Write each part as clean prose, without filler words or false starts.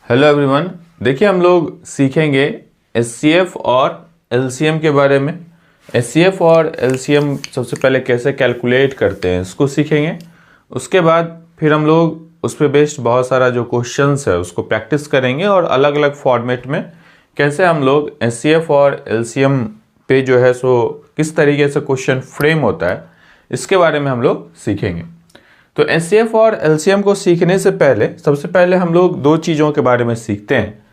Hello everyone. देखिए हम लोग सीखेंगे एचसीएफ और एलसीएम के बारे में। एचसीएफ और एलसीएम सबसे पहले कैसे कैलकुलेट करते हैं इसको सीखेंगे। उसके बाद फिर हम लोग उस पर बेस्ड बहुत सारा जो क्वेश्चंस है उसको प्रैक्टिस करेंगे और अलग अलग फॉर्मेट में कैसे हम लोग एचसीएफ और एलसीएम पे जो है सो किस तरीके से क्वेश्चन फ्रेम होता है इसके बारे में हम लोग सीखेंगे। तो एचसीएफ और एलसीएम को सीखने से पहले सबसे पहले हम लोग दो चीज़ों के बारे में सीखते हैं।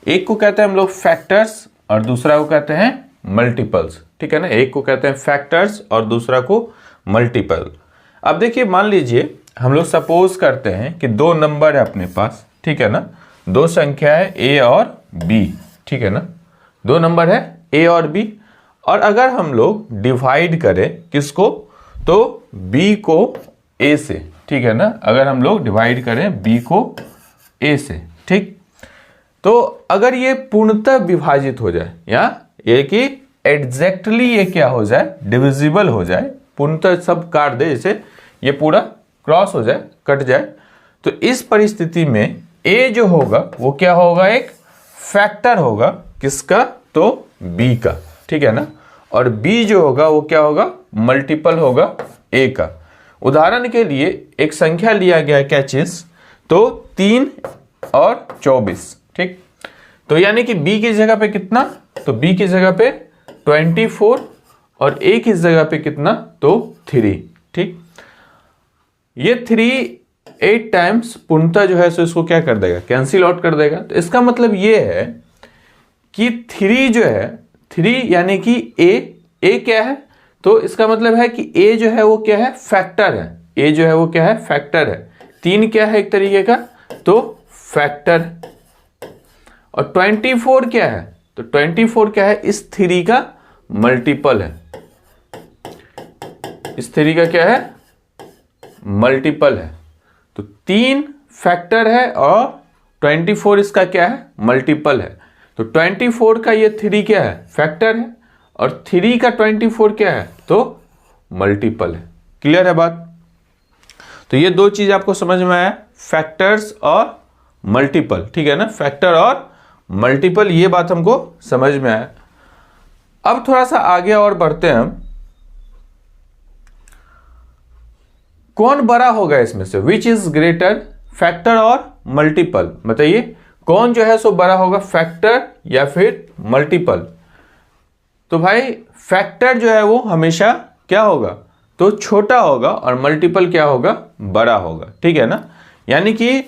एक को कहते हैं हम लोग फैक्टर्स और दूसरा को कहते हैं मल्टीपल्स। ठीक है ना, एक को कहते हैं फैक्टर्स और दूसरा को मल्टीपल। अब देखिए मान लीजिए हम लोग सपोज करते हैं कि दो नंबर है अपने पास। ठीक है ना, दो संख्या है ए और बी। ठीक है ना, दो नंबर है ए और बी और अगर हम लोग डिवाइड करें किसको, तो बी को ए से। ठीक है ना, अगर हम लोग डिवाइड करें बी को ए से, ठीक, तो अगर ये पूर्णतः विभाजित हो जाए या ये कि एग्जैक्टली ये क्या हो जाए, डिविजिबल हो जाए, पूर्णतः सब काट दे, जैसे ये पूरा क्रॉस हो जाए, कट जाए, तो इस परिस्थिति में ए जो होगा वो क्या होगा, एक फैक्टर होगा किसका, तो बी का। ठीक है ना, और बी जो होगा वो क्या होगा, मल्टीपल होगा ए का। उदाहरण के लिए एक संख्या लिया गया क्या चीज, तो 3 और 24। ठीक, तो यानी कि b की जगह पे कितना, तो b की जगह पे 24 और a की जगह पे कितना, तो 3। ठीक, ये 3 8 टाइम्स पूर्णतः जो है सो इसको क्या कर देगा, कैंसिल आउट कर देगा। तो इसका मतलब ये है कि 3 जो है, 3 यानी कि a क्या है, तो इसका मतलब है कि a जो है वो क्या है, फैक्टर है। a जो है वो क्या है, फैक्टर है। 3 क्या है एक तरीके का, तो फैक्टर। और 24 क्या है, तो 24 क्या है, इस 3 का मल्टीपल है। इस 3 का क्या है, मल्टीपल है। तो 3 फैक्टर है और 24 इसका क्या है, मल्टीपल है। तो 24 का ये 3 क्या है, फैक्टर है और 3 का 24 क्या है, तो मल्टीपल है। क्लियर है बात। तो ये दो चीज आपको समझ में आया, फैक्टर्स और मल्टीपल। ठीक है ना, फैक्टर और मल्टीपल, ये बात हमको समझ में आया। अब थोड़ा सा आगे और बढ़ते हैं हम। कौन बड़ा होगा इसमें से, विच इज ग्रेटर, फैक्टर और मल्टीपल। बताइए कौन जो है सो बड़ा होगा, फैक्टर या फिर मल्टीपल। तो भाई फैक्टर जो है वो हमेशा क्या होगा, तो छोटा होगा और मल्टीपल क्या होगा, बड़ा होगा। ठीक है ना, यानी कि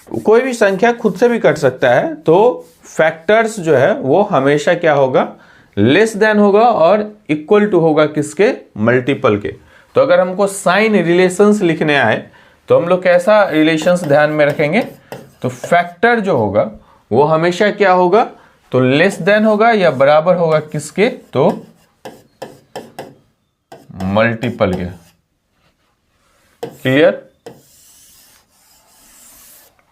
कोई भी संख्या खुद से भी कट सकता है, तो फैक्टर्स जो है वो हमेशा क्या होगा, लेस देन होगा और इक्वल टू होगा किसके, मल्टीपल के। तो अगर हमको साइन रिलेशंस लिखने आए तो हम लोग कैसा रिलेशंस ध्यान में रखेंगे, तो फैक्टर जो होगा वो हमेशा क्या होगा, तो लेस देन होगा या बराबर होगा किसके, तो मल्टीपल के। क्लियर,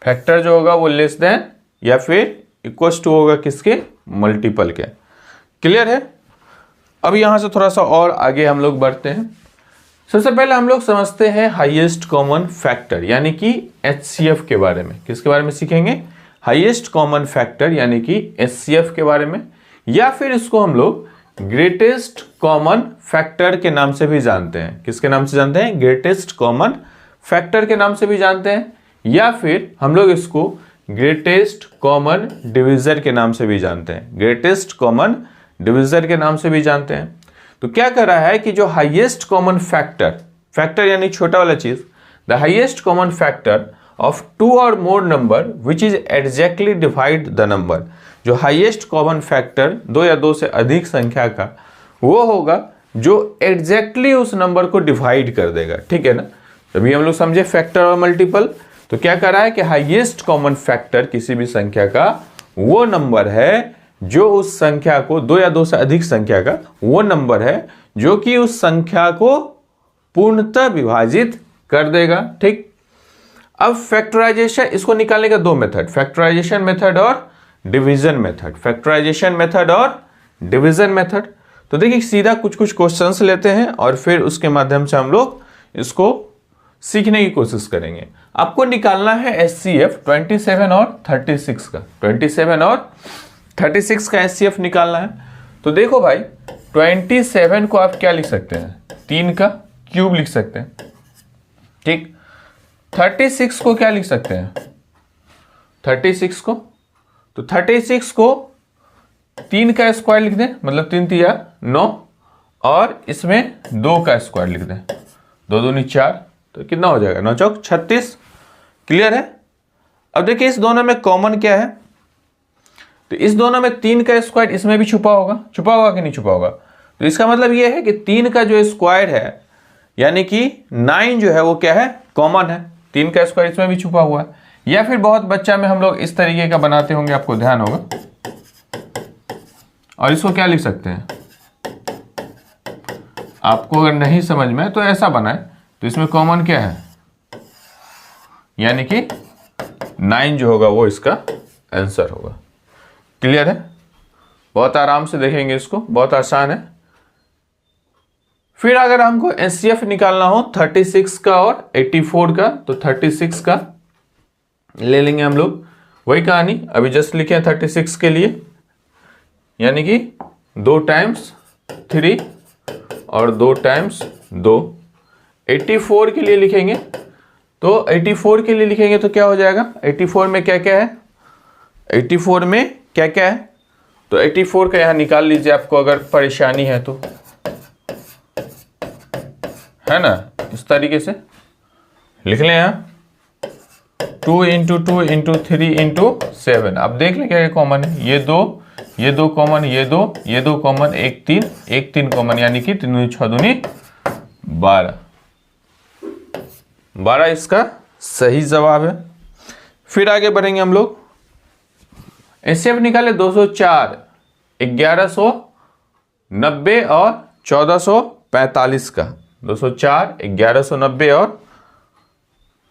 फैक्टर जो होगा वो लेस देन या फिर इक्वल टू होगा किसके, मल्टीपल के। क्लियर है। अब यहां से थोड़ा सा और आगे हम लोग बढ़ते हैं। सबसे पहले हम लोग समझते हैं हाईएस्ट कॉमन फैक्टर यानी कि एचसीएफ के बारे में। किसके बारे में सीखेंगे, हाईएस्ट कॉमन फैक्टर यानी कि एचसीएफ के बारे में, या फिर इसको हम लोग ग्रेटेस्ट कॉमन फैक्टर के नाम से भी जानते हैं। किसके नाम से जानते हैं, ग्रेटेस्ट कॉमन फैक्टर के नाम से भी जानते हैं, या फिर हम लोग इसको ग्रेटेस्ट कॉमन डिविजर के नाम से भी जानते हैं। ग्रेटेस्ट कॉमन डिविजर के नाम से भी जानते हैं। तो क्या कर रहा है कि जो हाईएस्ट कॉमन फैक्टर, फैक्टर यानी छोटा वाला चीज, the highest common factor of 2 और मोर number which is exactly divide the number. जो हाईएस्ट कॉमन फैक्टर 2 या 2 से अधिक संख्या का वो होगा जो एग्जैक्टली उस नंबर को डिवाइड कर देगा। ठीक है ना, तभी हम लोग समझे फैक्टर और मल्टीपल। तो क्या कर रहा है कि हाईएस्ट कॉमन फैक्टर किसी भी संख्या का वो नंबर है जो उस संख्या को, 2 या 2 से अधिक संख्या का वो नंबर है जो कि उस संख्या को पूर्णतः विभाजित कर देगा। ठीक, अब फैक्टराइजेशन, इसको निकालने का दो मेथड, फैक्टराइजेशन मेथड और डिवीजन मेथड। फैक्टराइजेशन मेथड और डिवीजन मेथड। तो देखिए सीधा कुछ क्वेश्चंस लेते हैं और फिर उसके माध्यम से हम लोग इसको सीखने की कोशिश करेंगे। आपको निकालना है HCF 27 और 36 का, 27 और 36 का HCF निकालना है। तो देखो भाई 27 को आप क्या लिख सकते हैं, 3 का क्यूब लिख सकते हैं, ठीक। 36 को क्या लिख सकते हैं, 36 को, तो 36 को 3 का स्क्वायर लिख दें, मतलब 3 तिया 9, और इसमें 2 का स्क्वायर लिख दें, 2 दूनी 4, तो कितना हो जाएगा, 9 चौक 36। क्लियर है। अब देखिए इस दोनों में कॉमन क्या है, तो इस दोनों में 3 का स्क्वायर इसमें भी छुपा होगा कि नहीं छुपा होगा। तो इसका मतलब यह है कि 3 का जो स्क्वायर है यानी कि 9 जो है वो क्या है, कॉमन है, 3 का स्क्वायर इसमें भी छुपा हुआ है। या फिर बहुत बच्चा में हम लोग इस तरीके का बनाते होंगे, आपको ध्यान होगा, और इसको क्या लिख सकते हैं, आपको अगर नहीं समझ में तो ऐसा बनाए, तो इसमें कॉमन क्या है, यानी कि 9 जो होगा वो इसका आंसर होगा। क्लियर है। बहुत आराम से देखेंगे इसको, बहुत आसान है। फिर अगर हमको HCF निकालना हो 36 का और 84 का, तो 36 का ले लेंगे हम लोग, वही कहानी अभी जस्ट लिखे हैं 36 के लिए, यानी कि 2 टाइम्स 3 और 2 टाइम्स 2। 84 के लिए लिखेंगे, तो 84 के लिए लिखेंगे तो क्या हो जाएगा, 84 में क्या क्या है, 84 में क्या क्या है, तो 84 का यहां निकाल लीजिए, आपको अगर परेशानी है तो, है ना, इस तरीके से लिख लें यहां, 2 इंटू 2 इंटू 3 इंटू 7। अब देख लें क्या कॉमन है, ये दो कॉमन, ये दो कॉमन, 1 3 कॉमन, यानी कि 3 दूनी 6 दूनी 12 इसका सही जवाब है। फिर आगे बढ़ेंगे हम लोग, HCF निकाले 204, 1190 और 1445 का, 204, 1190 और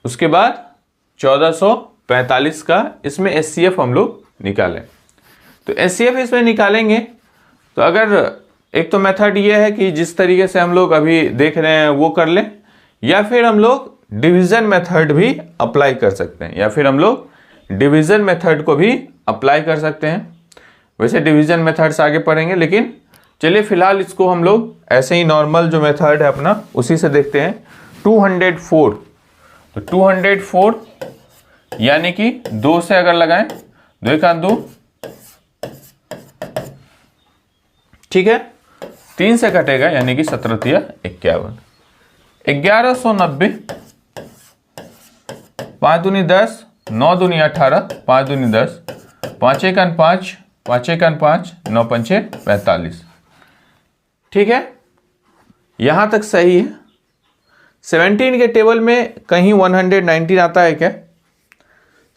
उसके बाद 1445 का, इसमें HCF हम लोग निकालें। तो HCF इसमें निकालेंगे तो अगर एक तो मेथड ये है कि जिस तरीके से हम लोग अभी देख रहे हैं वो कर लें, या फिर हम लोग डिवीजन मेथड भी अप्लाई कर सकते हैं, को भी अप्लाई कर सकते हैं। वैसे डिवीजन मेथड से आगे पढ़ेंगे, लेकिन चलिए फिलहाल इसको हम लोग ऐसे ही नॉर्मल जो मेथड है अपना उसी से देखते हैं। 204, तो 204 यानी कि 2 से अगर लगाएं, 2 1 2, ठीक है, 3 से कटेगा यानी कि 17 तिया 51। 1190, 5 दूनी 10, 9 दूनी 18, 5 दूनी 10, 5 1 5, 5 1 5, 9 5 45। ठीक है, यहां तक सही है। 17 के टेबल में कहीं 119 आता है क्या?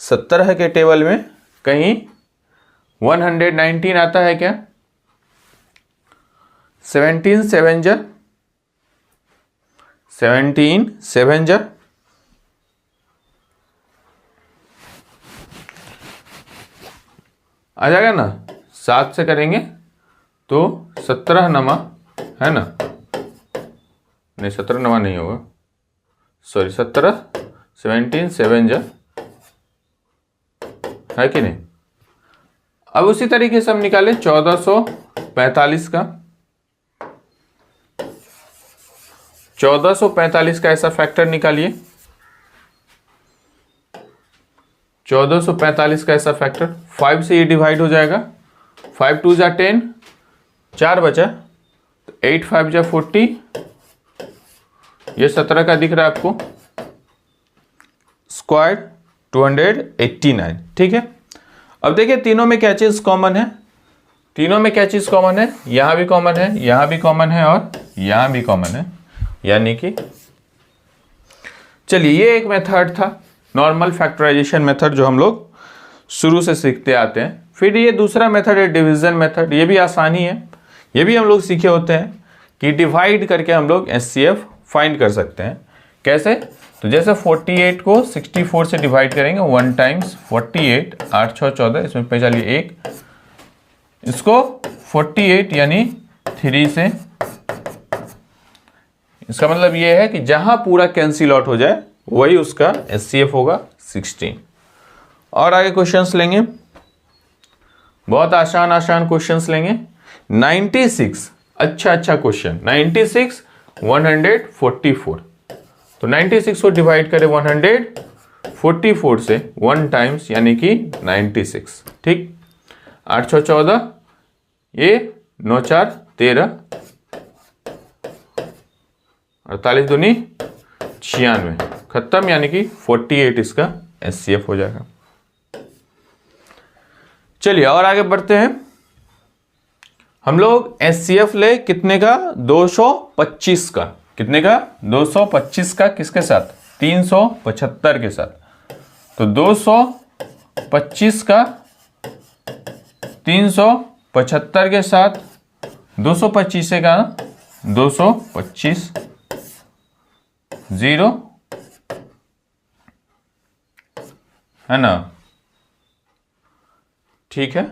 17 के टेबल में कहीं 119 आता है क्या? 17 7 जा 17 7 जा आ जाएगा ना। 7 से करेंगे तो 17 नमा है ना, नहीं 17 नमा नहीं होगा, सॉरी 17 17 7 जा है कि नहीं। अब उसी तरीके से हम निकालें 1445 का। 1445 का ऐसा फैक्टर निकालिए। 1445 का ऐसा फैक्टर 5 से ये डिवाइड हो जाएगा। 5 2 जा 10, 4 बचा, 8 5 जा 40, ये 17 का दिख रहा है आपको, स्क्वायर 289। ठीक है, अब देखिए तीनों में क्या चीज कॉमन है। तीनों में क्या चीज कॉमन है? यहां भी कॉमन है, यहां भी कॉमन है और यहां भी कॉमन है, यानी कि चलिए ये एक मेथड था, नॉर्मल फैक्टराइजेशन मेथड जो हम लोग शुरू से सीखते आते हैं। फिर ये दूसरा मेथड है डिवीजन मेथड। ये भी आसानी है, ये भी हम लोग सीखे होते हैं कि डिवाइड करके हम लोग HCF फाइंड कर सकते हैं। कैसे? तो जैसे 48 को 64 से डिवाइड करेंगे, 1 टाइम्स 48, 8 6 14, इसमें पे चलिए 1, इसको 48 यानी 3 से इसका मतलब ये है कि जहां पूरा कैंसिल आउट हो जाए वही उसका HCF होगा 16। और आगे क्वेश्चंस लेंगे, बहुत आसान आसान क्वेश्चंस लेंगे। 96, अच्छा क्वेश्चन। 96 144, तो 96 को डिवाइड करें 144 से 1 टाइम्स यानी कि 96, ठीक। 8 6 14, ये 9 4 13, 48 दूनी 96, खत्म, यानी कि 48 इसका HCF हो जाएगा। चलिए और आगे बढ़ते हैं। हम लोग HCF ले कितने का, 225 का। कितने का, 225 का, किसके साथ, 375 के साथ। तो 225 का 375 के साथ 225 का 225 0 है ना, ठीक है।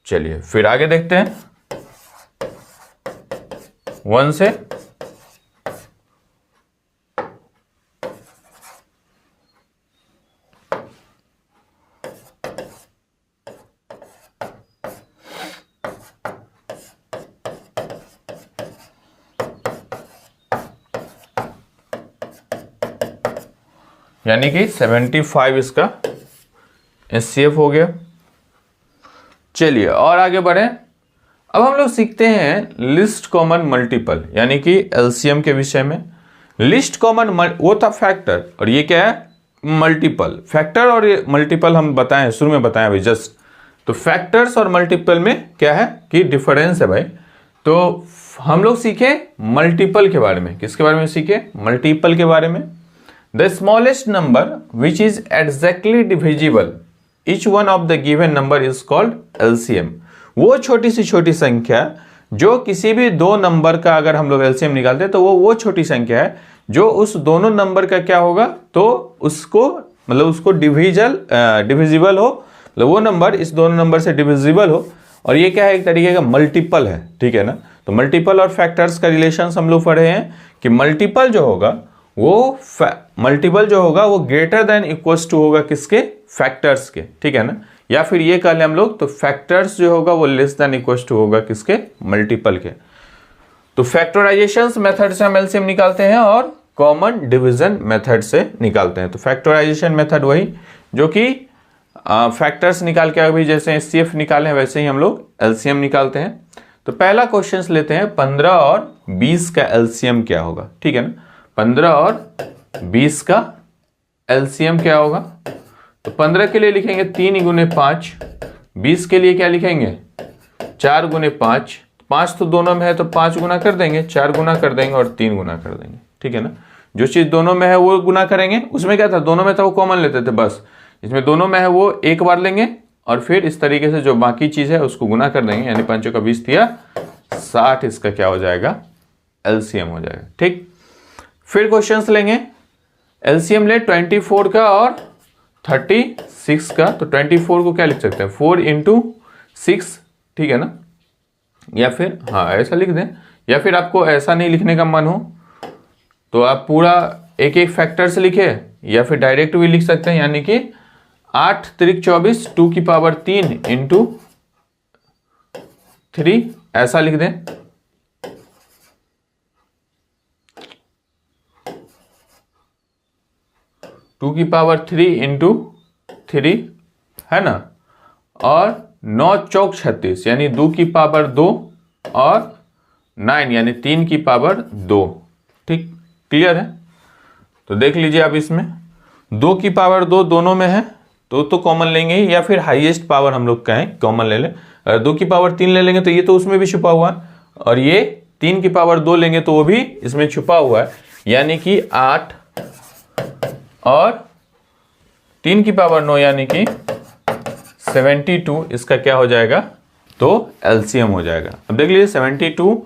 चलिए फिर आगे देखते हैं 1 से। यानी कि 75 इसका HCF हो गया। चलिए और आगे बढ़े। अब हम लोग सीखते हैं लिस्ट कॉमन मल्टीपल यानी कि LCM के विषय में। लिस्ट कॉमन वो था फैक्टर, और ये क्या है, मल्टीपल। फैक्टर और ये मल्टीपल हम बताएं, शुरू में बताएं भाई जस्ट। तो फैक्टर्स और मल्टीपल में क्या है कि डिफरेंस है भाई। तो हम लोग सीखे मल्टीपल के बारे में। किसके बारे में सीखे, मल्टीपल के बारे में। The smallest number which is exactly divisible each one of the given number is called LCM। वो छोटी सी छोटी संख्या जो किसी भी दो नंबर का अगर हम लोग LCM निकालते हैं तो वो छोटी संख्या है जो उस दोनों नंबर का क्या होगा, तो उसको मतलब उसको डिविजिबल हो, मतलब वो नंबर इस दोनों नंबर से डिविजिबल हो। और ये क्या है, एक तरीके का मल्टीपल है, ठीक है ना। तो मल्टीपल और फैक्टर्स का रिलेशन हम लोग पढ़े हैं कि मल्टीपल जो होगा वो ग्रेटर देन इक्वल्स टू होगा किसके, फैक्टर्स के, ठीक है ना। या फिर ये कह लें हम लोग, तो फैक्टर्स जो होगा वो लेस देन इक्वल्स टू होगा किसके, मल्टीपल के। तो फैक्टराइजेशन मेथड से हम एलसीएम निकालते हैं और कॉमन डिवीजन मेथड से निकालते हैं। तो फैक्टराइजेशन मेथड वही जो कि फैक्टर्स निकाल के अभी जैसे HCF निकाले हैं वैसे ही हम लोग LCM निकालते हैं। तो पहला क्वेश्चन लेते हैं, 15 और 20 का LCM क्या होगा, ठीक है ना। 15 और 20 का LCM क्या होगा, तो 15 के लिए लिखेंगे 3 गुने 5, 20 के लिए क्या लिखेंगे 4 गुने 5, 5 तो दोनों में है तो 5 गुना कर देंगे, 4 गुना कर देंगे और 3 गुना कर देंगे, ठीक है ना। जो चीज दोनों में है वो गुना करेंगे, उसमें क्या था दोनों में था वो कॉमन लेते थे बस, इसमें दोनों में है वो एक बार लेंगे और फिर इस तरीके से जो बाकी चीज है उसको गुना कर देंगे, यानी 5 का 20 दिया 60, इसका क्या हो जाएगा LCM हो जाएगा, ठीक। फिर क्वेश्चंस लेंगे, LCM ले 24 का और 36 का। तो 24 को क्या लिख सकते हैं 4 इंटू 6, ठीक है ना, या फिर हाँ ऐसा लिख दें, या फिर आपको ऐसा नहीं लिखने का मन हो तो आप पूरा एक एक फैक्टर से लिखे, या फिर डायरेक्ट भी लिख सकते हैं, यानी कि 8 3 24 2 की पावर 3 इंटू 3 ऐसा लिख दें। टू की पावर 3 इंटू 3 है ना, और 9 चौक 36 यानी 2 की पावर 2 और 9 यानी 3 की पावर 2, ठीक, क्लियर है। तो देख लीजिए आप इसमें 2 की पावर 2 दोनों में है तो कॉमन लेंगे ही, या फिर हाईएस्ट पावर हम लोग कहें कॉमन ले लें। अगर 2 की पावर 3 ले लेंगे तो ये तो उसमें भी छुपा हुआ है, और ये 3 की पावर 2 लेंगे तो वो भी इसमें छुपा हुआ है, यानी कि 8 और 3 की पावर 9 यानी कि 72, इसका क्या हो जाएगा तो LCM हो जाएगा। अब देख लीजिए 72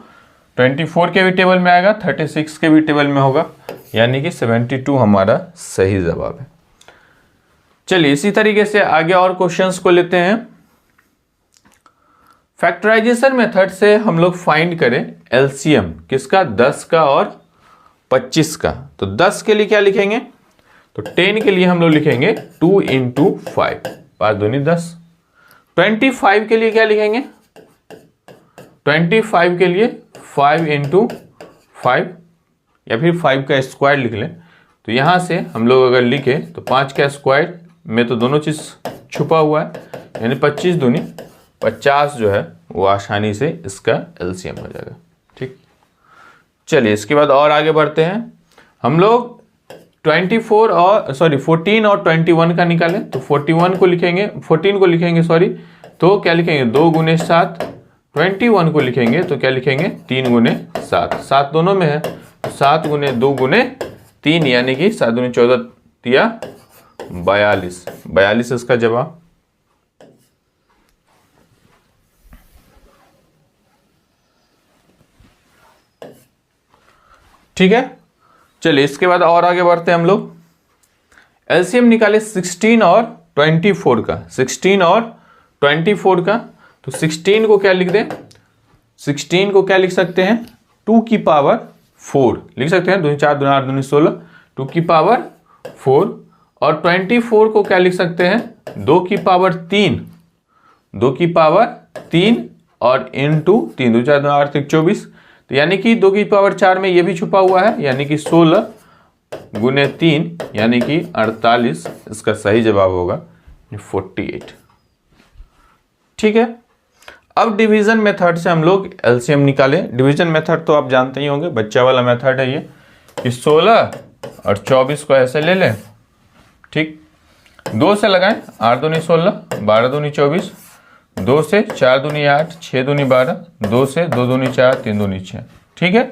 24 के भी टेबल में आएगा, 36 के भी टेबल में होगा, यानी कि 72 हमारा सही जवाब है। चलिए इसी तरीके से आगे और क्वेश्चंस को लेते हैं। फैक्टराइजेशन मेथड से हम लोग फाइंड करें एलसीएम किसका, 10 का और 25 का। तो 10 के लिए क्या लिखेंगे, तो 10 के लिए हम लोग लिखेंगे 2 × 5, 5 दूनी 10। 25 के लिए क्या लिखेंगे, 25 के लिए 5 × 5 या फिर 5 का स्क्वायर लिख लें। तो यहां से हम लोग अगर लिखे तो 5 का स्क्वायर में तो दोनों चीज छुपा हुआ है, यानी 25 दूनी 50 जो है वो आसानी से इसका एलसीएम हो जाएगा। ठीक, चलिए इसके बाद और आगे बढ़ते हैं। हम लोग 14 और 21 का निकालें। तो 14 को लिखेंगे तो क्या लिखेंगे, 2 × 7। 21 को लिखेंगे तो क्या लिखेंगे, 3 × 7। 7 दोनों में है, 7 × 2 × 3 यानी कि 7 दूनी 14 दिया 42। 42 इसका जवाब। ठीक है, चलिए इसके बाद और आगे बढ़ते हैं हम लोग। एलसीएम निकाले 16 और 24 का। 16 और 24 का, तो 16 को क्या लिख दें, 16 को क्या लिख सकते हैं, 2 की पावर 4 लिख सकते हैं, 2 4 2 8 2 16, 2 की पावर 4। और 24 को क्या लिख सकते हैं, 2 की पावर 3, 2 की पावर 3 और इनटू 3, 2 4 2 8 24। तो यानी कि 2 की पावर 4 में ये भी छुपा हुआ है, यानी कि 16 × 3 यानी कि 48। इसका सही जवाब होगा 48। ठीक है, अब डिवीजन मेथड से हम लोग एलसीएम निकालें। डिवीजन मेथड तो आप जानते ही होंगे, बच्चा वाला मेथड है ये, कि 16 और 24 को ऐसे ले लें। ठीक, 2 से लगाएं, 8 दूनी 16, 12 दूनी 24, 2 से 4 दूनी 8, 6 दूनी 12, 2 से 2 दूनी 4, 3 दूनी 6। ठीक है,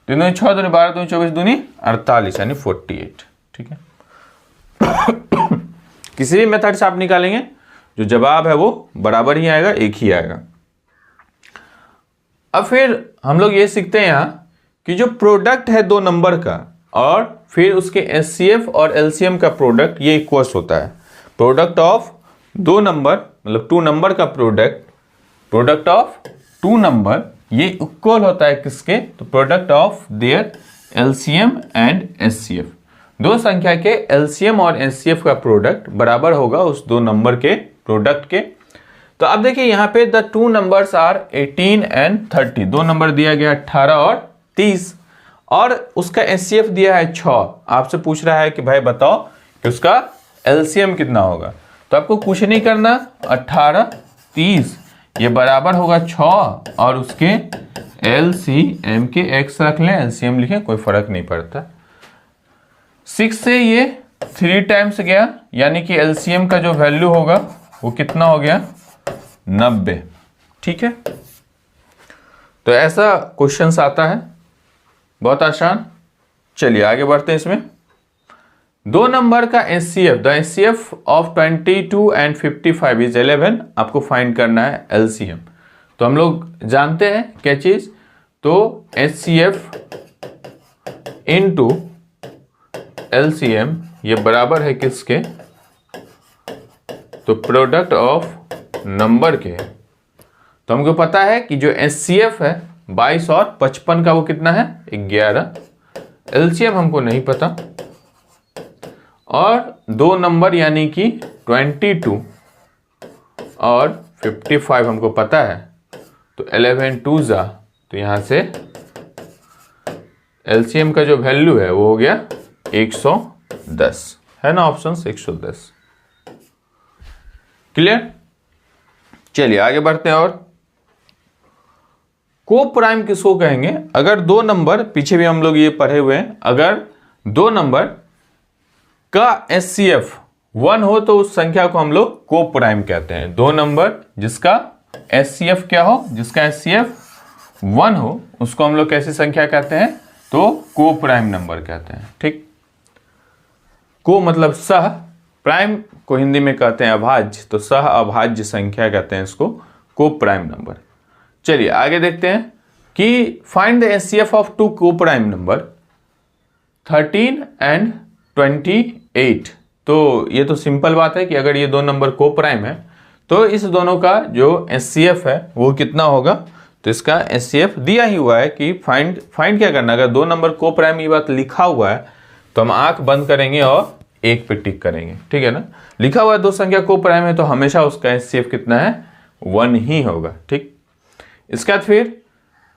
3 दूनी 6 दूनी 12 दूनी 24 दूनी 48 यानी 48। ठीक है, किसी भी मेथड से आप निकालेंगे जो जवाब है वो बराबर ही आएगा, एक ही आएगा। अब फिर हम लोग ये सीखते हैं यहाँ कि जो प्रोडक्ट है 2 नंबर का और फिर उसके एचसीएफ और एलसीएम का प्रोडक्ट, ये इक्वल्स होता है। प्रोडक्ट ऑफ 2 नंबर मतलब 2 नंबर का प्रोडक्ट ऑफ 2 नंबर ये इक्वल होता है किसके, तो product of their LCM and HCF. 2 संख्या के एलसीएम और एचसीएफ का प्रोडक्ट बराबर होगा उस 2 नंबर के प्रोडक्ट के। तो अब देखिए यहाँ पे the 2 numbers are 18 and 30। 2 number दिया गया 18 और 30 और उसका एचसीएफ दिया है 6। आपसे पूछ रहा है कि भाई बताओ कि उसका एलसीएम कितना होगा। तो आपको कुछ नहीं करना, 18 30 ये बराबर होगा 6 और उसके एलसीएम के x रख लें, एलसीएम लिखें, कोई फर्क नहीं पड़ता। 6 से ये 3 टाइम्स गया यानी कि एलसीएम का जो वैल्यू होगा वो कितना हो गया, 90। ठीक है, तो ऐसा क्वेश्चंस आता है, बहुत आसान। चलिए आगे बढ़ते हैं। इसमें 2 नंबर का HCF, the HCF of 22 and 55 is 11। आपको फाइंड करना है एलसीएम। तो हम लोग जानते हैं क्या चीज, तो एचसीएफ इनटू एलसीएम ये बराबर है किसके, तो प्रोडक्ट ऑफ नंबर के। तो हमको पता है कि जो एचसीएफ है 22 और 55 का वो कितना है, 11। एलसीएम हमको नहीं पता और 2 नंबर यानी कि 22 और 55 हमको पता है। तो 11 2 जा, तो यहां से एलसीएम का जो वैल्यू है वो हो गया 110, है ना, ऑप्शन 110। क्लियर, चलिए आगे बढ़ते हैं। और को प्राइम किसको कहेंगे, अगर 2 नंबर, पीछे भी हम लोग ये पढ़े हुए हैं, अगर 2 नंबर का एचसीएफ 1 हो तो उस संख्या को हम लोग को प्राइम कहते हैं। 2 नंबर जिसका एचसीएफ क्या हो, जिसका एचसीएफ 1 हो उसको हम लोग कैसी संख्या कहते हैं, तो को प्राइम नंबर कहते हैं। ठीक, को मतलब सह, प्राइम को हिंदी में कहते हैं अभाज्य, तो सह अभाज्य संख्या कहते हैं इसको को प्राइम नंबर। चलिए आगे देखते हैं कि फाइंड द एचसीएफ ऑफ 2 को प्राइम नंबर 13 एंड 28। तो ये तो सिंपल बात है कि अगर ये 2 नंबर को प्राइम है तो इस दोनों का जो HCF है वो कितना होगा, तो इसका HCF दिया ही हुआ है कि फाइंड क्या करना है। अगर 2 नंबर को प्राइम ये बात लिखा हुआ है तो हम आंख बंद करेंगे और 1 पे टिक करेंगे, ठीक है ना। लिखा हुआ है 2 संख्या को प्राइम है तो हमेशा उसका HCF कितना है, 1 ही होगा, ठीक। इसके बाद फिर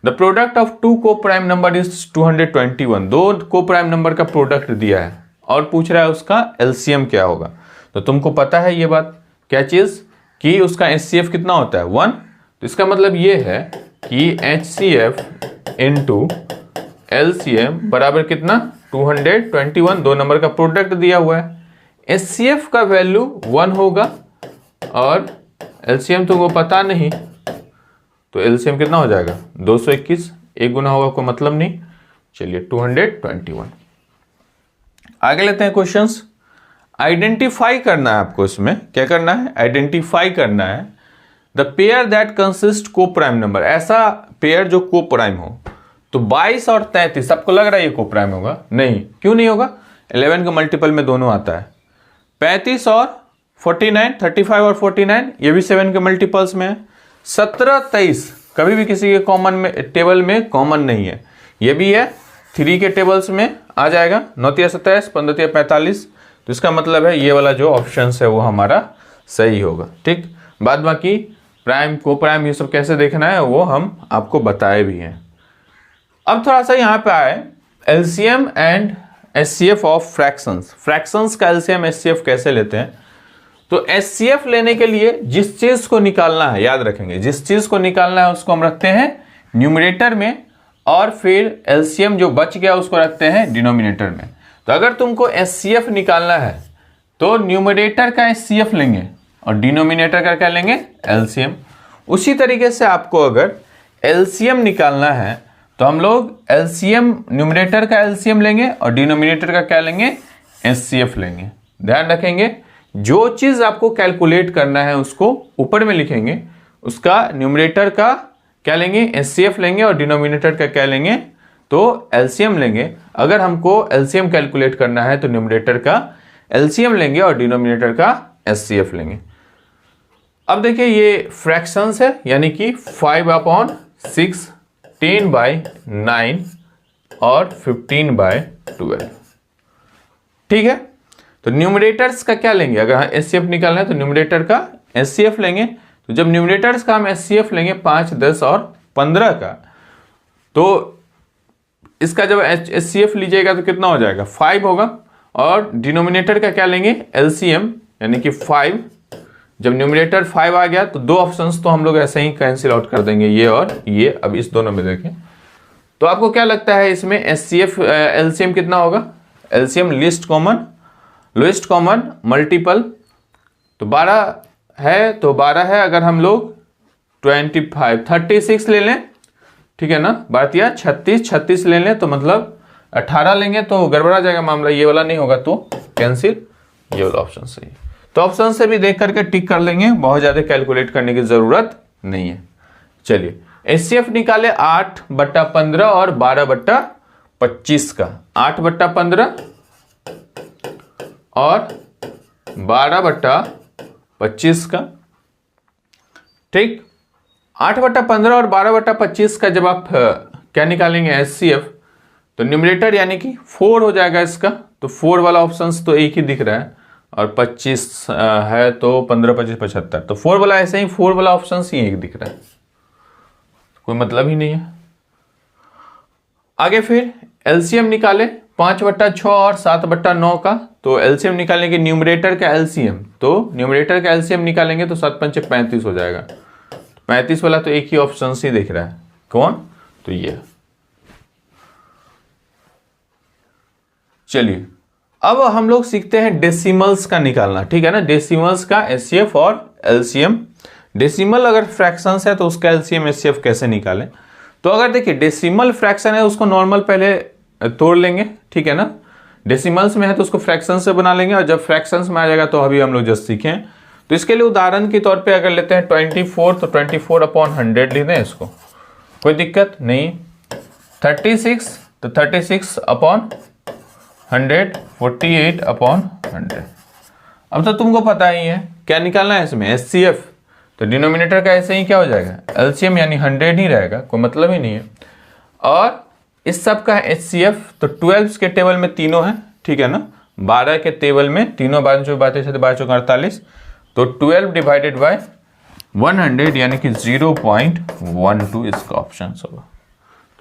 द प्रोडक्ट ऑफ 2 को प्राइम नंबर इज 221, 2 को प्राइम नंबर का प्रोडक्ट दिया है और पूछ रहा है उसका LCM क्या होगा। तो तुमको पता है ये बात, क्या चीज, कि उसका HCF कितना होता है, 1। तो इसका मतलब ये है कि HCF इंटू LCM बराबर कितना, 221, 2 नंबर का प्रोडक्ट दिया हुआ है। HCF का वैल्यू 1 होगा और LCM तुमको पता नहीं, तो LCM कितना हो जाएगा, 221, 1 गुना होगा, कोई मतलब नहीं। चलिए 221। आगे लेते हैं क्वेश्चंस। आइडेंटिफाई करना है आपको, इसमें क्या करना है, आइडेंटिफाई करना है द पेयर दैट कंसिस्ट को प्राइम नंबर, ऐसा पेयर जो को प्राइम हो। तो 22 और 33 आपको लग रहा है ये को प्राइम होगा, नहीं, क्यों नहीं होगा, 11 के मल्टीपल में दोनों आता है। 35 और 49, 35 और 49 ये भी 7 के मल्टीपल्स में है। 17, 23 कभी भी किसी के कॉमन में टेबल में कॉमन नहीं है, ये भी है 3 के टेबल्स में आ जाएगा। 9 तिया 27, 15 तिया 45, तो इसका मतलब है ये वाला जो ऑप्शन है वो हमारा सही होगा, ठीक। बाद बाकी प्राइम को प्राइम ये सब कैसे देखना है वो हम आपको बताए भी हैं। अब थोड़ा सा यहाँ पे आए LCM and HCF of fractions. Fractions का LCM HCF कैसे लेते हैं। तो HCF लेने के लिए जिस चीज को निकालना है, याद रखेंगे, जिस चीज को निकालना है उसको हम रखते हैं न्यूमरेटर में और फिर LCM जो बच गया उसको रखते हैं डिनोमिनेटर में। तो अगर तुमको HCF निकालना है तो न्यूमरेटर का HCF लेंगे और डिनोमिनेटर का क्या लेंगे, LCM। उसी तरीके से आपको अगर LCM निकालना है तो हम लोग LCM न्यूमरेटर का LCM लेंगे और डिनोमिनेटर का क्या लेंगे, HCF लेंगे। ध्यान रखेंगे जो चीज आपको कैलकुलेट करना है उसको ऊपर में लिखेंगे, उसका न्यूमरेटर का क्या लेंगे, HCF लेंगे और डिनोमिनेटर का क्या लेंगे, तो LCM लेंगे। अगर हमको LCM कैलकुलेट करना है तो न्यूमरेटर का LCM लेंगे और डिनोमिनेटर का HCF लेंगे। अब देखिए ये फ्रैक्शंस है, यानी कि 5/6, 10/9 और 15/12, ठीक है। तो न्यूमरेटर्स का क्या लेंगे, अगर HCF निकालना है तो न्यूमरेटर का HCF लेंगे। तो जब न्यूमरेटर्स का हम HCF लेंगे 5, 10 और 15 का, तो इसका जब HCF लीजिएगा तो कितना हो जाएगा, 5 होगा। और डिनोमिनेटर का क्या लेंगे, LCM, यानी कि 5। जब न्यूमरेटर 5 आ गया तो 2 ऑप्शंस तो हम लोग ऐसे ही कैंसिल आउट कर देंगे, ये और ये। अब इस दोनों में देखें तो आपको क्या लगता है इसमें HCF LCM कितना होगा, LCM least common lowest common multiple, तो 12 है, तो 12 है। अगर हम लोग 25 36 ले लें, ठीक है ना, 12 36 36 ले लें तो मतलब 18 लेंगे तो गड़बड़ा जाएगा मामला, ये वाला नहीं होगा तो कैंसिल, ये वाला ऑप्शन सही। तो ऑप्शन से भी देख करके टिक कर लेंगे, बहुत ज्यादा कैलकुलेट करने की जरूरत नहीं है। चलिए HCF निकाले 8/15 और 12/25 का, 8/15 और 12/25 का, ठीक। 8/15 और 12/25 का जब आप क्या निकालेंगे HCF, तो न्यूमरेटर यानी कि 4 हो जाएगा इसका, तो 4 वाला ऑप्शन तो एक ही दिख रहा है और 25 है तो 15, 25, 75, तो 4 वाला ऐसे ही 4 वाला ऑप्शन ही एक दिख रहा है, कोई मतलब ही नहीं है। आगे फिर LCM निकाले 5/6 और 7/9 का, तो LCM निकालने के न्यूमरेटर का LCM, तो न्यूमरेटर का LCM निकालेंगे तो 7×5 = 35 हो जाएगा। 35 वाला तो एक ही ऑप्शन ही दिख रहा है, कौन, तो ये। चलिए अब हम लोग सीखते हैं डेसिमल्स का निकालना, ठीक है ना। डेसिमल्स का HCF और LCM, डेसिमल अगर फ्रैक्शंस है तो उसका LCM HCF कैसे निकालें। तो अगर देखिए डेसिमल फ्रैक्शन है उसको नॉर्मल पहले तोड़ लेंगे, ठीक है ना। डेसिमल्स में है तो उसको फ्रैक्शन से बना लेंगे, और जब फ्रैक्शंस में आ जाएगा तो अभी हम लोग जस्ट सीखें। तो इसके लिए उदाहरण के तौर पे अगर लेते हैं 24, तो 24/100 लिख दें इसको, कोई दिक्कत नहीं। 36, तो 36/100, 48/100। अब तो तुमको पता ही है क्या निकालना है इसमें, HCF। तो डिनोमिनेटर का ऐसे ही क्या हो जाएगा, एलसीएम यानी 100 ही रहेगा, कोई मतलब ही नहीं है। और इस सब का HCF, तो 12 के टेबल में तीनों है, ठीक है ना, 12 के टेबल में तीनों, 12 चौक 48, तो 12 डिवाइडेड बाय 100 यानी कि 0.12 इसका ऑप्शन होगा।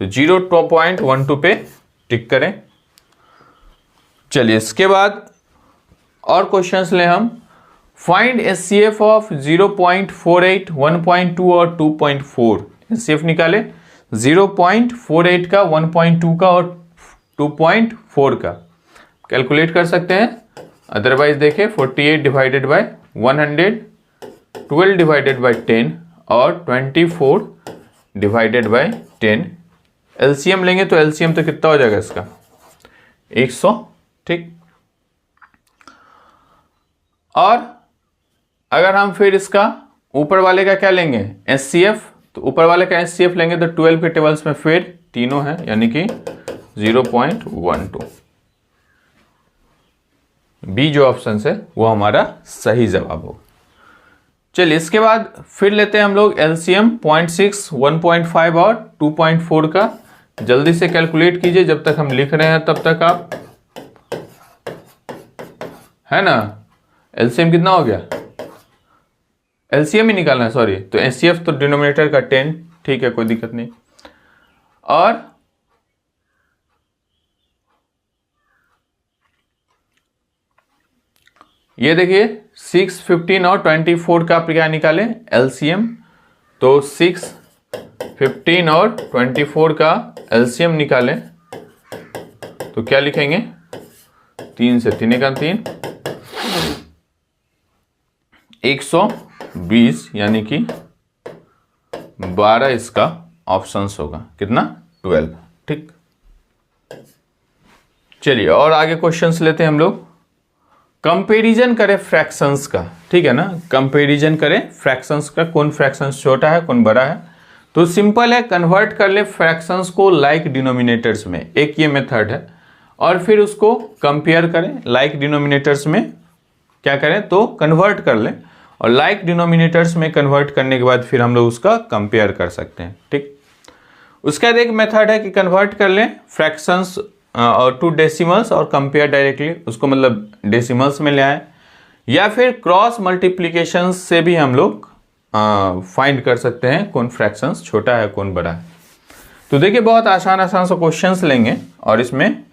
तो 0.12 पे टिक करें। चलिए इसके बाद और क्वेश्चंस ले हम। फाइंड HCF ऑफ 0.48, 1.2 और 2.4। HCF निकाले 0.48 का, 1.2 का और 2.4 का। कैलकुलेट कर सकते हैं, अदरवाइज देखें 48 डिवाइडेड बाय 100, 12 डिवाइडेड बाय 10 और 24 डिवाइडेड बाय 10। एलसीएम लेंगे तो एलसीएम तो कितना हो जाएगा इसका, 100, ठीक। और अगर हम फिर इसका ऊपर वाले का क्या लेंगे, HCF, तो ऊपर वाले का HCF लेंगे तो 12 के टेबल्स में फिर तीनों हैं यानी कि 0.12। बी जो ऑप्शन है वो हमारा सही जवाब होगा। चलिए इसके बाद फिर लेते हैं हम लोग एलसीएम 0.6, 1.5 और 2.4 का। जल्दी से कैलकुलेट कीजिए, जब तक हम लिख रहे हैं तब तक आप, है ना। एलसीएम कितना हो गया, एलसीएम ही निकालना है, सॉरी। तो HCF तो डिनोमिनेटर का 10, ठीक है, कोई दिक्कत नहीं। और ये देखिए 6, 15 और 24 का आप क्या निकाले एलसीएम, तो 6, 15 और 24 का एलसीएम निकाले तो क्या लिखेंगे, 3 से 3 का 3, 120 यानी कि 12 इसका ऑप्शन होगा। कितना, 12, ठीक। चलिए और आगे क्वेश्चंस लेते हैं हम लोग। कंपैरिजन करें फ्रैक्शंस का, ठीक है ना, कंपैरिजन करें फ्रैक्शंस का, कौन फ्रैक्शंस छोटा है कौन बड़ा है। तो सिंपल है, कन्वर्ट कर ले फ्रैक्शंस को लाइक डिनोमिनेटर्स में, एक ये मेथड है। और फिर उसको कंपेयर करें, लाइक डिनोमिनेटर्स में क्या करें तो कन्वर्ट कर लें, और लाइक डिनोमिनेटर्स में कन्वर्ट करने के बाद फिर हम लोग उसका कंपेयर कर सकते हैं, ठीक। उसका एक मेथड है कि कन्वर्ट कर लें फ्रैक्शंस और टू डेसिमल्स और कंपेयर डायरेक्टली, उसको मतलब डेसिमल्स में ले आए, या फिर क्रॉस मल्टीप्लिकेशन से भी हम लोग फाइंड कर सकते हैं कौन फ्रैक्शंस छोटा है कौन बड़ा है। तो देखिए बहुत आसान सा क्वेश्चंस लेंगे और इसमें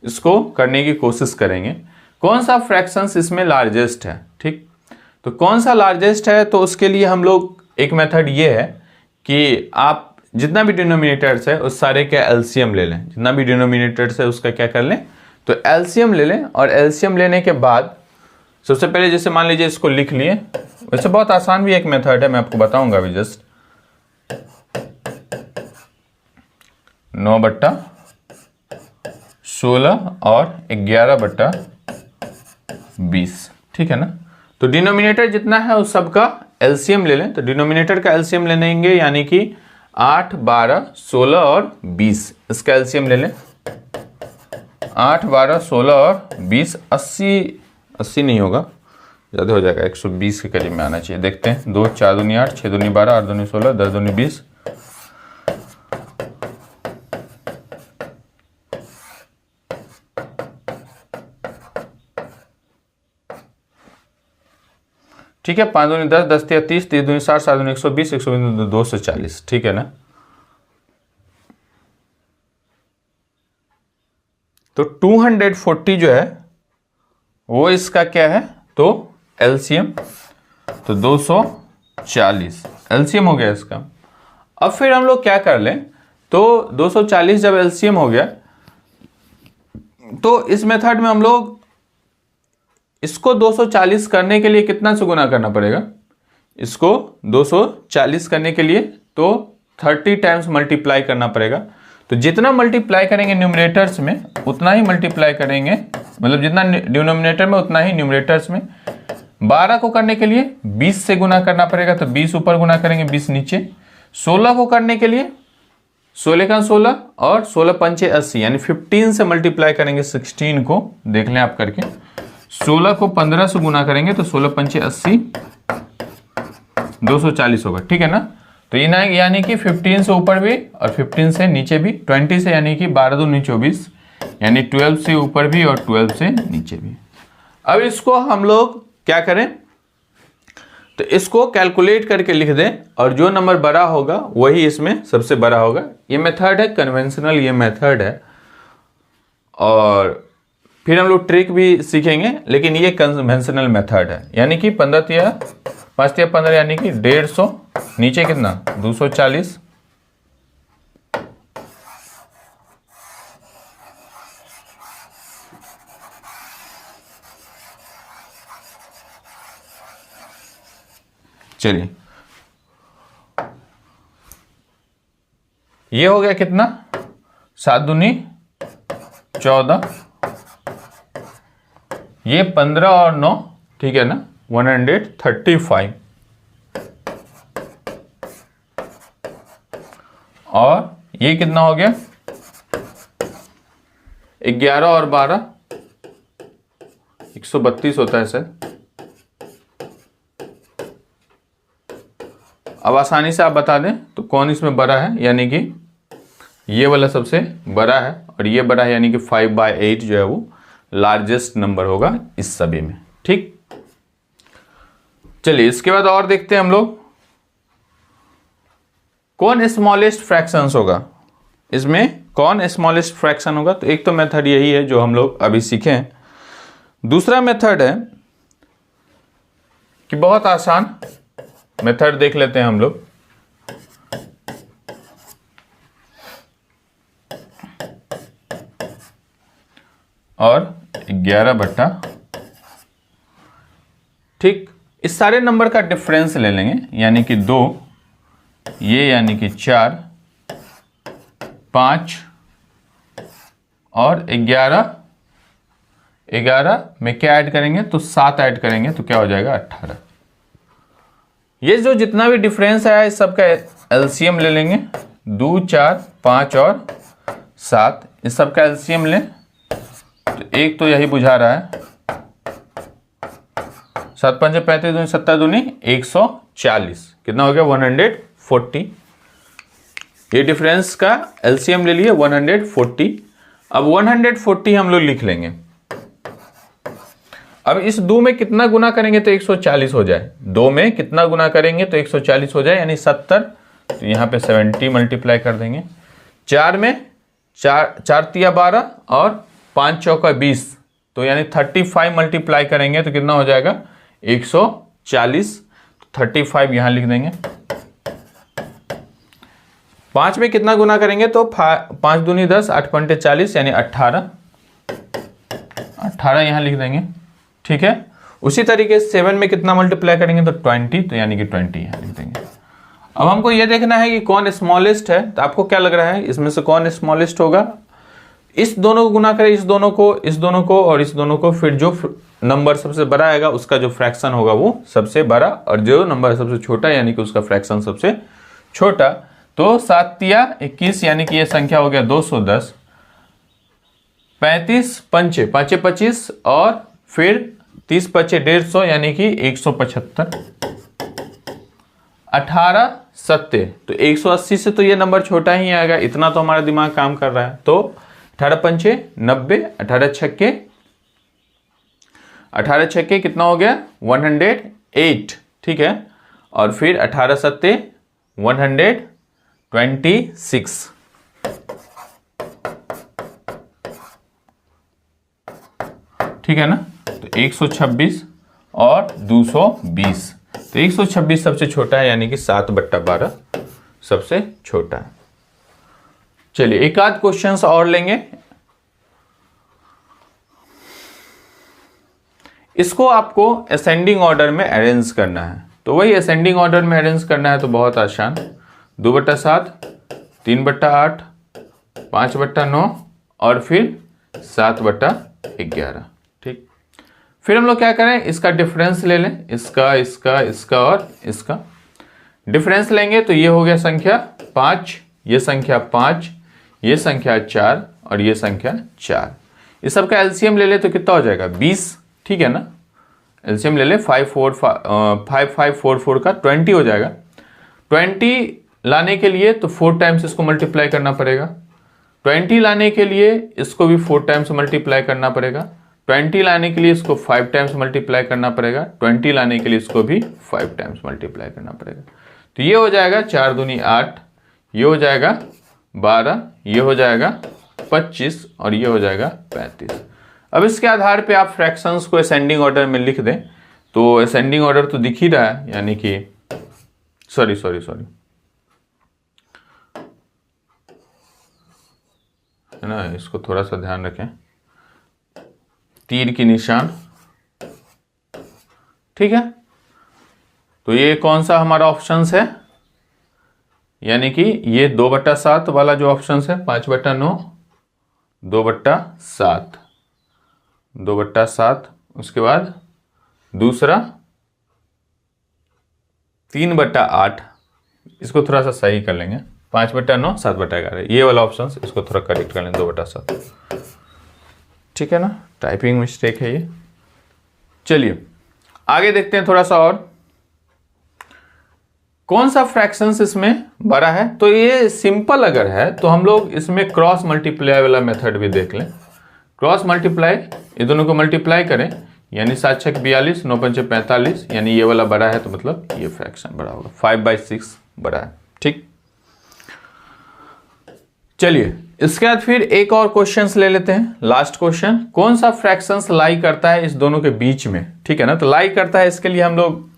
इसको करने की कोशिश करेंगे। कौन सा फ्रैक्शंस इसमें लार्जेस्ट है, ठीक। तो कौन सा लार्जेस्ट है, तो उसके लिए हम लोग एक मेथड ये है कि आप जितना भी डिनोमिनेटर्स है उस सारे का एलसीएम ले लें, जितना भी डिनोमिनेटर्स है उसका क्या कर लें तो एलसीएम ले लें। और एलसीएम लेने के बाद सबसे पहले जैसे मान लीजिए इसको लिख लिए, वैसे बहुत आसान भी एक मेथड है, मैं आपको बताऊंगा अभी जस्ट। 9/16 और 11/20, ठीक है ना। तो डिनोमिनेटर जितना है उस सब का एलसीएम ले लें। तो डिनोमिनेटर का एलसीएम ले लेंगे यानी कि 8, 12, 16 और 20, इसका एलसीएम ले लें। 8, 12, 16 और 20, 80 नहीं होगा, ज़्यादा हो जाएगा, 120 के करीब में आना चाहिए। देखते हैं, 2, 4 दूनी 8, 6 दूनी 12, 8 दूनी 16, 10 दूनी 20, ठीक है। 5 दूनी 10, 10 3 30, 30 दूनी 60, 60 दूनी 120, 120 240, ठीक है ना। तो 240 जो है वो इसका क्या है तो एलसीएम, तो 240 एलसीएम हो गया इसका। अब फिर हम लोग क्या कर लें, तो 240 जब एलसीएम हो गया तो इस मेथड में हम लोग इसको 240 करने के लिए कितना से गुना करना पड़ेगा, इसको 240 करने के लिए तो 30 टाइम्स मल्टीप्लाई करना पड़ेगा। तो जितना मल्टीप्लाई करेंगे न्यूमरेटर्स में उतना ही मल्टीप्लाई करेंगे, मतलब जितना डिनोमिनेटर में उतना ही न्यूमरेटर्स में। 12 को करने के लिए 20 से गुना करना पड़ेगा, तो 20 ऊपर गुना करेंगे 20 नीचे। 16 को करने के लिए 16 का 16 और 16 पंचे 80, यानी 15 से मल्टीप्लाई करेंगे 16 को, देख लें आप करके। 16 को 15 से गुना करेंगे तो 16 पंचे 80, 240 होगा, ठीक है ना। तो ये ना यानी कि 15 से ऊपर भी और 15 से नीचे भी, 20 से यानी कि 12 दूनी 24, यानी 12 से ऊपर भी और 12 से नीचे भी। अब इसको हम लोग क्या करें, तो इसको कैलकुलेट करके लिख दें और जो नंबर बड़ा होगा वही इसमें सबसे बड़ा होगा। ये मेथड है कन्वेंशनल, ये मेथड है। और फिर हम लोग ट्रिक भी सीखेंगे, लेकिन ये कन्वेंशनल मेथड है। यानी कि 15 तिया 5 तिया 15 यानी कि 150, नीचे कितना 240, चलिए ये हो गया कितना 7 दूनी 14, ये 15 और 9, ठीक है ना 135, और ये कितना हो गया 11 और 12 132 होता है सर। अब आसानी से आप बता दें तो कौन इसमें बड़ा है, यानी कि ये वाला सबसे बड़ा है और ये बड़ा है, यानी कि 5/8 जो है वो लार्जेस्ट नंबर होगा इस सभी में, ठीक। चलिए इसके बाद और देखते हैं हम लोग कौन स्मॉलेस्ट फ्रैक्शंस होगा, इसमें कौन स्मॉलेस्ट फ्रैक्शन होगा। तो एक तो मेथड यही है जो हम लोग अभी सीखे हैं। दूसरा मेथड है कि बहुत आसान मेथड देख लेते हैं हम लोग। और 11/, ठीक, इस सारे नंबर का डिफरेंस ले लेंगे, यानी कि 2, ये यानी कि 4, 5 और 11 में क्या ऐड करेंगे तो 7 ऐड करेंगे तो क्या हो जाएगा 18। ये जो जितना भी डिफरेंस आया इस सबका एलसीएम ले लेंगे, 2, 4, 5 और 7, इस सबका एलसीएम लें तो एक तो यही बुझा रहा है 7 5 35 दूनी 70 दूनी 140, कितना हो गया 140। ये डिफरेंस का एलसीएम ले लिए 140। अब 140 हम लोग लिख लेंगे। अब इस 2 में कितना गुना करेंगे तो 140 हो जाए, 2 में कितना गुना करेंगे तो 140 हो जाए, यानी 70। तो यहाँ पे 70 मल्टीप्लाई कर देंगे। 4 में 4 तिया 12 और 5 चौका 20, तो यानी 35 मल्टीप्लाई करेंगे तो कितना हो जाएगा 140। 35 यहाँ लिख देंगे। 5 में कितना गुना करेंगे तो 5 दूनी 10, 8 पंटे 40, यानी 18 यहाँ लिख देंगे, ठीक है। उसी तरीके से 7 में कितना मल्टीप्लाई करेंगे तो 20, तो यानी कि 20 यहाँ लिख देंगे। अब हमको ये देखना है कि कौन स्मॉलेस्ट है। तो आपको क्या लग रहा है इसमें से कौन स्मॉलेस्ट होगा। इस दोनों को गुना करें, इस दोनों को और इस दोनों को, फिर जो नंबर सबसे बड़ा आएगा उसका जो फ्रैक्शन होगा वो सबसे बड़ा, और जो नंबर सबसे छोटा यानी कि उसका फ्रैक्शन सबसे छोटा। तो 7 तिया 21 यानी कि ये संख्या हो गया 210। 35 पंचे 5 25 और फिर 30 पचे 150 यानी कि 175। 18 सत्ते तो 180 से तो ये नंबर छोटा ही आएगा, इतना तो हमारा दिमाग काम कर रहा है। तो 18 पंचे 90, 18 छक्के कितना हो गया 108, ठीक है। और फिर 18 सत्ते 126, ठीक है ना। तो 126 और 220, तो 126 सबसे छोटा है, यानी कि 7/12 सबसे छोटा है। चलिए एक आध क्वेश्चंस और लेंगे। इसको आपको असेंडिंग ऑर्डर में अरेंज करना है। तो वही असेंडिंग ऑर्डर में अरेंज करना है तो बहुत आसान, 2/7, 3/8, 5/9 और फिर 7/11, ठीक। फिर हम लोग क्या करें, इसका डिफरेंस ले लें, इसका और इसका डिफरेंस लेंगे तो ये हो गया संख्या 5, ये संख्या 5, ये संख्या 4 और ये संख्या 4। इस सब का एलसीएम ले ले तो कितना हो जाएगा 20, ठीक है ना। एलसीएम ले ले 5544 का 20 हो जाएगा। 20 लाने के लिए तो 4 टाइम्स इसको मल्टीप्लाई करना पड़ेगा। 20 लाने के लिए इसको भी 4 टाइम्स मल्टीप्लाई करना पड़ेगा। 20 लाने के लिए इसको 5 टाइम्स मल्टीप्लाई करना पड़ेगा। 20 लाने के लिए इसको भी 5 टाइम्स मल्टीप्लाई करना पड़ेगा। तो ये हो जाएगा 4 दूनी 8, ये हो जाएगा 12, ये हो जाएगा 25 और ये हो जाएगा 35। अब इसके आधार पे आप फ्रैक्शंस को असेंडिंग ऑर्डर में लिख दें। तो असेंडिंग ऑर्डर तो दिख ही रहा है, यानी कि सॉरी है ना, इसको थोड़ा सा ध्यान रखें, तीर की निशान, ठीक है। तो ये कौन सा हमारा ऑप्शंस है, यानी कि ये 2/7 वाला जो ऑप्शंस है, 5/9, 2/7, 2/7, उसके बाद दूसरा 3/8, इसको थोड़ा सा सही कर लेंगे, 5/9, 7/11, ये वाला ऑप्शन इसको थोड़ा करेक्ट कर लें, 2/7, ठीक है ना, टाइपिंग मिस्टेक है ये। चलिए आगे देखते हैं थोड़ा सा और, कौन सा फ्रैक्शंस इसमें बड़ा है। तो ये सिंपल अगर है तो हम लोग इसमें क्रॉस मल्टीप्लाई वाला मेथड भी देख लें। क्रॉस मल्टीप्लाई, ये दोनों को मल्टीप्लाई करें, यानी 7 6 42, 9 5 45, यानी ये वाला बड़ा है तो मतलब ये फ्रैक्शन बड़ा होगा, 5/6 बड़ा है, ठीक। चलिए इसके बाद फिर एक और क्वेश्चंस ले लेते हैं, लास्ट क्वेश्चन, कौन सा फ्रैक्शंस लाई करता है इस दोनों के बीच में, ठीक है ना। तो लाई करता है, इसके लिए हम लोग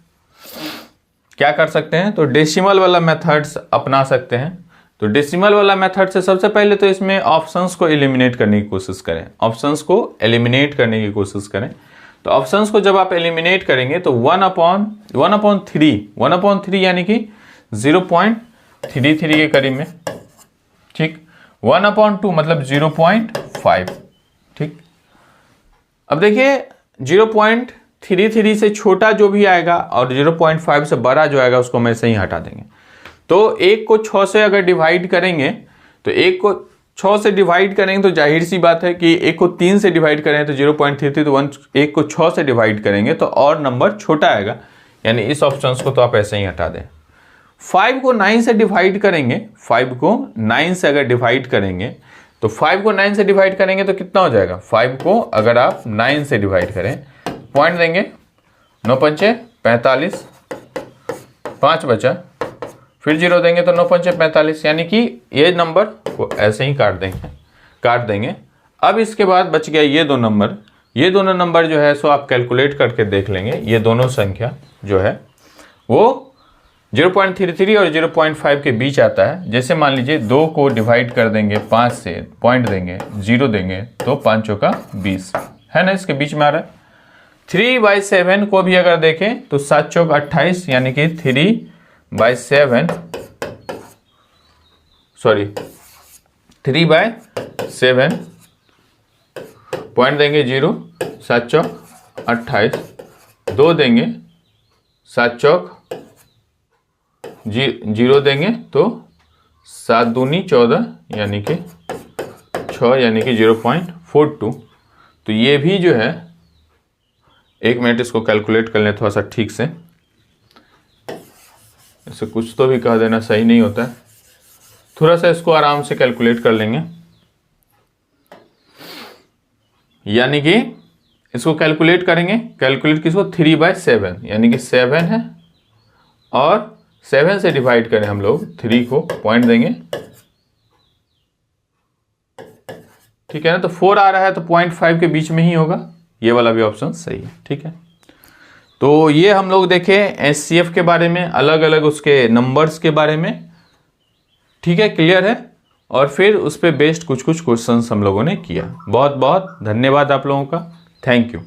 क्या कर सकते हैं, तो डेसिमल वाला मेथड्स अपना सकते हैं। तो डेसिमल वाला मेथड से सबसे पहले तो इसमें ऑप्शंस को एलिमिनेट करने की कोशिश करें, ऑप्शंस को एलिमिनेट करने की कोशिश करें। तो ऑप्शंस को जब आप एलिमिनेट करेंगे तो 1/3 यानी कि 0.33 के करीब में, ठीक। 1/2 मतलब 0.5, ठीक। अब देखिए 0.33 से छोटा जो भी आएगा और 0.5 से बड़ा जो आएगा उसको हम ऐसे ही हटा देंगे। तो 1 को 6 से अगर डिवाइड करेंगे, तो 1 को 6 से डिवाइड करेंगे तो जाहिर सी बात है कि 1 को 3 से डिवाइड करें तो 0.33, तो 1 को 6 से डिवाइड करेंगे तो और नंबर छोटा आएगा, यानी इस ऑप्शन को तो आप ऐसे ही हटा दें। 5 को 9 से डिवाइड करेंगे, 5 को 9 से अगर डिवाइड करेंगे तो 5 को 9 से डिवाइड करेंगे तो कितना हो जाएगा, 5 को अगर आप 9 से डिवाइड करें, पॉइंट देंगे, 9 5 45, 5 बचा, फिर 0 देंगे तो 9 5 45, यानी कि ये नंबर को ऐसे ही काट देंगे। अब इसके बाद बच गया ये दो नंबर, ये दोनों नंबर जो है सो आप कैलकुलेट करके देख लेंगे, ये दोनों संख्या जो है वो 0.33 और 0.5 के बीच आता है। जैसे मान लीजिए 2 को डिवाइड कर देंगे 5 से, पॉइंट देंगे, 0 देंगे तो 5 चौका 20 है ना, इसके बीच में आ रहा है। 3/7 को भी अगर देखें तो 7 चौक 28, यानी कि 3/7 पॉइंट देंगे 0, 7 चौक 28, 2 देंगे, 7 चौक 0 देंगे तो 7 दूनी 14, यानी कि 6, यानी कि 0.42। तो ये भी जो है, 1 मिनट इसको कैलकुलेट कर लें थोड़ा सा ठीक से, इससे कुछ तो भी कह देना सही नहीं होता है, थोड़ा सा इसको आराम से कैलकुलेट कर लेंगे। यानी कि इसको कैलकुलेट करेंगे, कैलकुलेट किसको, 3/7, यानी कि 7 है और 7 से डिवाइड करें हम लोग 3 को, पॉइंट देंगे, ठीक है ना। तो 4 आ रहा है तो 0.5 के बीच में ही होगा, ये वाला भी ऑप्शन सही है, ठीक है। तो ये हम लोग देखें एचसीएफ के बारे में, अलग अलग उसके नंबर्स के बारे में, ठीक है, क्लियर है। और फिर उस पर बेस्ड कुछ क्वेश्चंस हम लोगों ने किया। बहुत बहुत धन्यवाद आप लोगों का, थैंक यू।